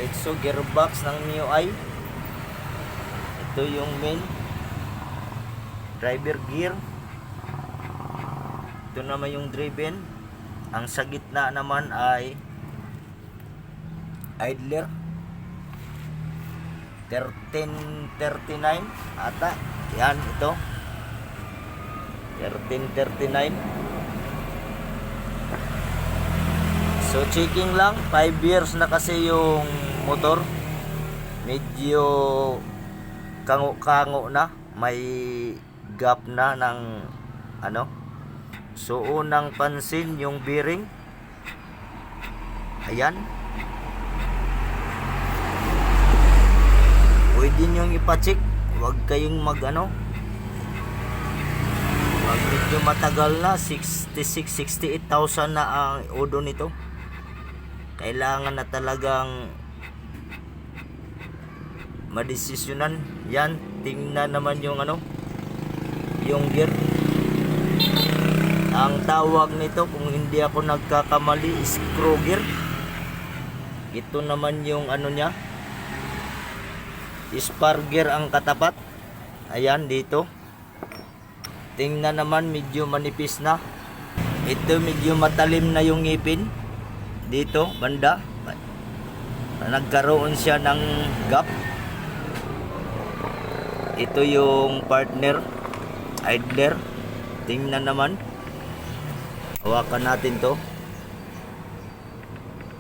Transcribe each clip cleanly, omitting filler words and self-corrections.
diretso gearbox ng MIUI. Ito yung main driver gear. Ito naman yung driven. Ang sa gitna naman ay idler 1339 ata. Yan, ito 1339. So checking lang, 5 years na kasi yung motor. Medyo kango-kango na, may gap na ng ano. So unang pansin yung bearing. Ayan. Pwede nyo ipa-check. Huwag kayong mag-ano. Medyo matagal na. 68,000 na ang odo nito. Kailangan na talagang madesisyonan. Yan. Tingnan naman yung ano. Yung gear. Ang tawag nito, kung hindi ako nagkakamali, screw gear. Ito naman yung ano niya, spar gear ang katapat. Ayan, dito. Tingnan naman, medyo manipis na. Ito medyo matalim na yung ngipin. Dito, banda. Nagkaroon siya ng gap. Ito yung partner, idler. Tingnan naman. Hawakan natin to.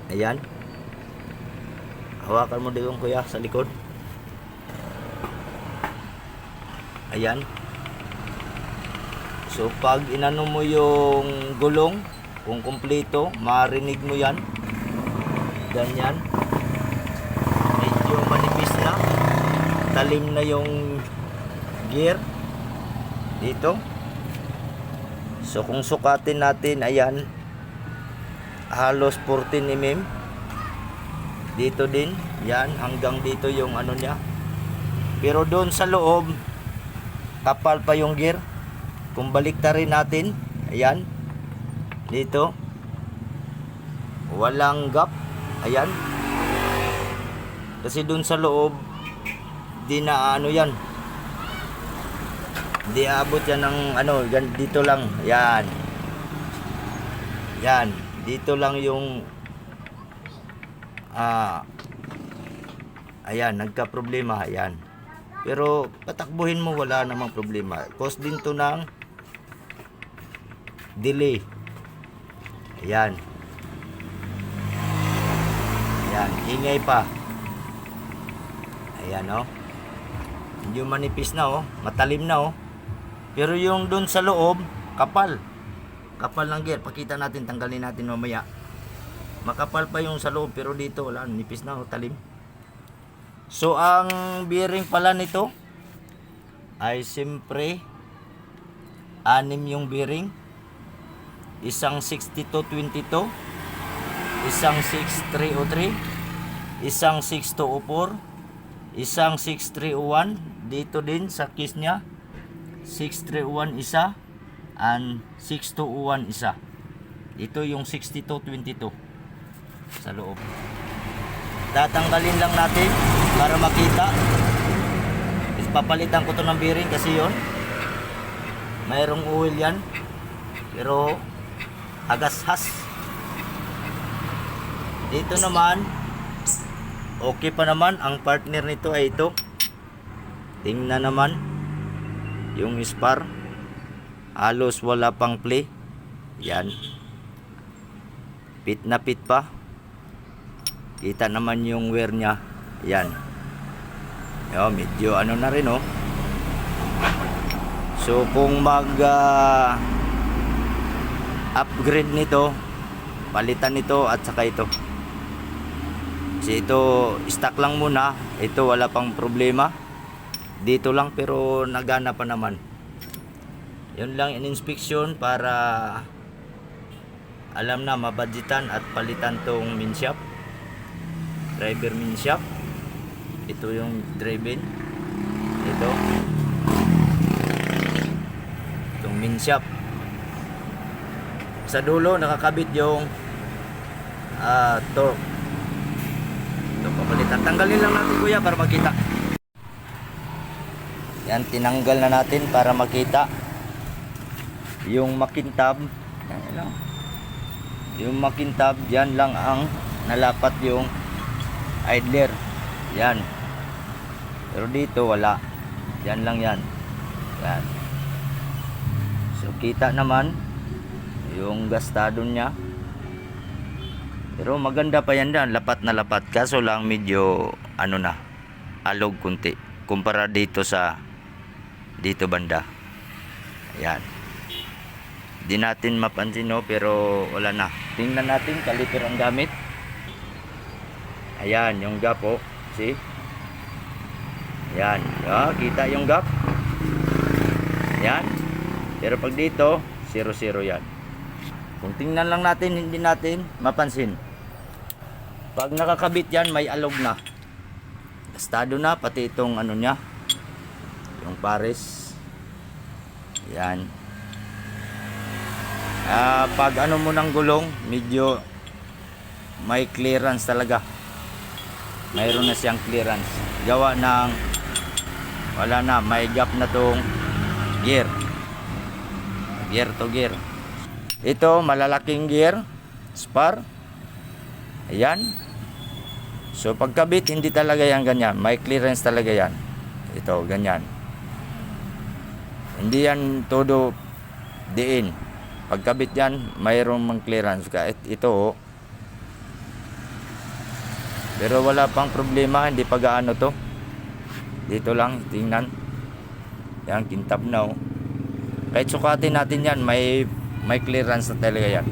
Ayan. Hawakan mo doon kuya sa likod. Ayan. So pag inano mo yung gulong, kung kumpleto, marinig mo yan. Ganyan. Medyo manipis na. Talim na yung gear. Dito. So kung sukatin natin, ayan, halos 14 mm. Dito din, yan, hanggang dito yung ano niya. Pero doon sa loob, kapal pa yung gear. Kung baliktarin natin, ayan, dito, walang gap. Ayan. Kasi doon sa loob, di na ano yan. Hindi aabot yan ng ano, yan, dito lang. Yan. Yan. Dito lang yung ayan, nagka-problema. Ayan. Pero patakbuhin mo, wala namang problema. Cause din to ng delay. Ayan. Ayan. Ingay pa. Ayan, oh. Medyo manipis na, oh. Matalim na, oh. Pero yung dun sa loob, kapal. Kapal ng gear. Pakita natin, tanggalin natin mamaya. Makapal pa yung sa loob, pero dito wala, nipis na o talim. So ang bearing pala nito ay siyempre 6 yung bearing. Isang 6222, isang 6303, isang 6204, isang 6301. Dito din sa case niya 6301 isa and 6201 isa. Ito yung 6222 sa loob. Tatanggalin lang natin para makita. Papalitan ko to ng bearing kasi yon, mayroong oil yan, pero agashas. Dito naman okay pa naman. Ang partner nito ay ito. Tingnan naman yung spar, halos wala pang play. Yan, pit na pit pa. Kita naman yung wear nya. Yan. Yo, medyo ano na rin, oh. So kung mag upgrade nito, palitan nito at saka ito. Kasi ito stock lang muna. Ito wala pang problema. Dito lang, pero nagana pa naman. Yun lang in-inspection para alam na, mabudgetan at palitan tong main shop, driver main shop. Ito yung driven. Ito itong main shop. Sa dulo nakakabit yung torque. Ito pa palitan. Tanggalin lang natin kuya para makita. Yan, tinanggal na natin para makita yung makintab. Yan lang. Yung makintab, yan lang ang nalapat yung idler. Yan. Pero dito wala. Yan lang yan. Yan. So kita naman yung gastado niya. Pero maganda pa yan dyan, lapat na lapat. Kaso lang medyo ano na, alog kunti kumpara dito sa dito banda. Ayan. Di natin mapansin no, pero wala na. Tingnan natin, kaliper ang gamit. Ayan, yung gap oh. See? Ayan. Ah, kita yung gap. Ayan. Pero pag dito, 0-0 yan. Kung tingnan lang natin, hindi natin mapansin. Pag nakakabit yan, may alog na. Gastado na, pati itong ano niya. Yung pares. Yan. Pag ano mo ng gulong, medyo may clearance talaga. Mayroon na siyang clearance. Gawa ng, wala na, may gap na tong gear. Gear to gear. Ito, malalaking gear. Spar. Ayan. So pagkabit hindi talaga yan ganyan, may clearance talaga yan. Ito ganyan. Hindi yan todo diin. Pagkabit yan mayroong mang clearance kahit ito oh. Pero wala pang problema, hindi pa gaano to. Dito lang tingnan. Yan kintab na oh. Kahit sukatin natin yan may clearance na talaga yan.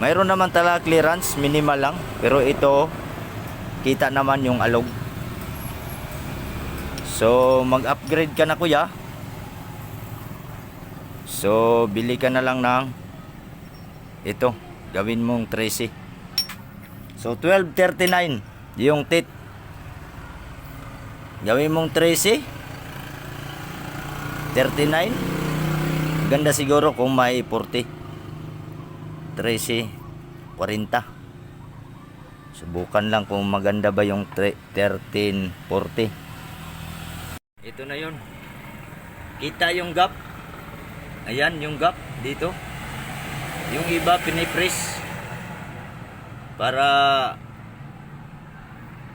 Mayroon naman talaga clearance, minimal lang. Pero ito, kita naman yung alog. So, mag-upgrade ka na kuya. So, bili ka na lang ng ito, gawin mong 13. So, 12.39 yung tit. Gawin mong 13. 39. Ganda siguro kung may 40. 13.40. Subukan lang kung maganda ba yung 13.40. Ito na yun. Kita yung gap. Ayan yung gap dito. Yung iba pinipress para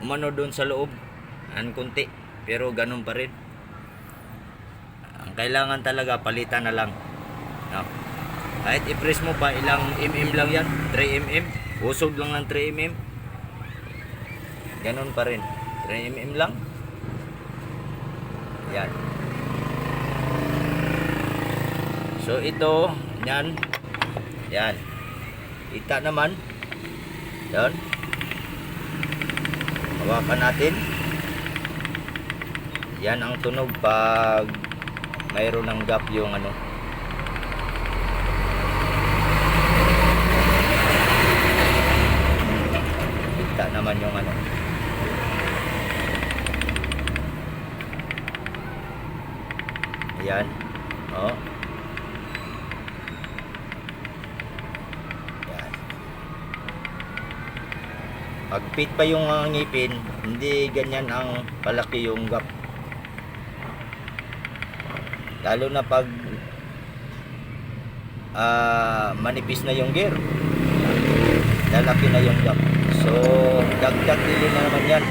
umano doon sa loob. An kunti. Pero ganun pa rin. Ang kailangan talaga palitan na lang. No. Kahit i-press mo pa, ilang mm lang yan, 3 mm, usog lang ng 3 mm, ganun pa rin, 3 mm lang, yan. So ito, yan, yan, kita naman, yan, hawakan natin, yan ang tunog pag mayroon ng gap yung ano. Naman yung ano. Ayan. Oh. Ayan. Pag fit pa yung ngipin, hindi ganyan ang palaki yung gap. Lalo na pag manipis na yung gear. Lalaki na yung gap. So, dagdag nilo na naman yan.